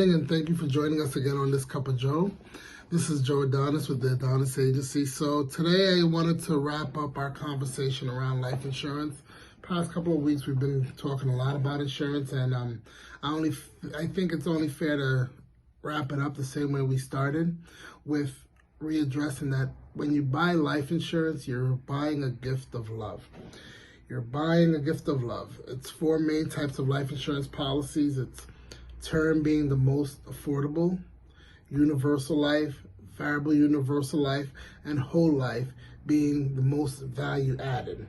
morning, and thank you for joining us again on This Cup of Joe. This is Joe Adonis with the Adonis Agency. So today I wanted to wrap up our conversation around life insurance. Past couple of weeks we've been talking a lot about insurance, and I think it's only fair to wrap it up the same way we started, with readdressing that when you buy life insurance, you're buying a gift of love. You're buying a gift of love. It's four main types of life insurance policies. It's term being the most affordable, universal life, variable universal life, and whole life being the most value added.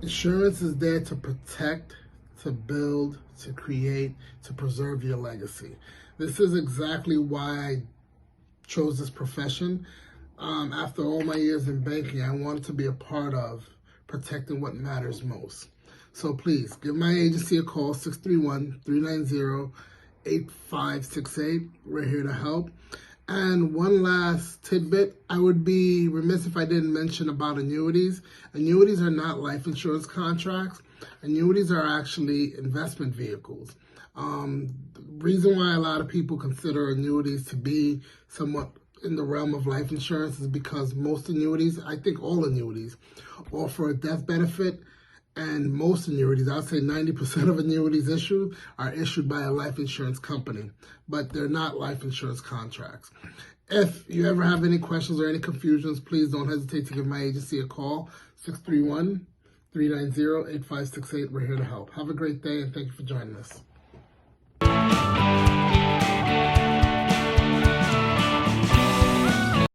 Insurance is there to protect, to build, to create, to preserve your legacy. This is exactly why I chose this profession. After all my years in banking, I wanted to be a part of protecting what matters most. So please, give my agency a call, 631-390-8568. We're here to help. And one last tidbit, I would be remiss if I didn't mention about annuities. Annuities are not life insurance contracts. Annuities are actually investment vehicles. The reason why a lot of people consider annuities to be somewhat in the realm of life insurance is because most annuities, I think all annuities, offer a death benefit. And most annuities, I'd say 90% of annuities issued are issued by a life insurance company, but they're not life insurance contracts. If you ever have any questions or any confusions, please don't hesitate to give my agency a call, 631-390-8568. We're here to help. Have a great day, and thank you for joining us.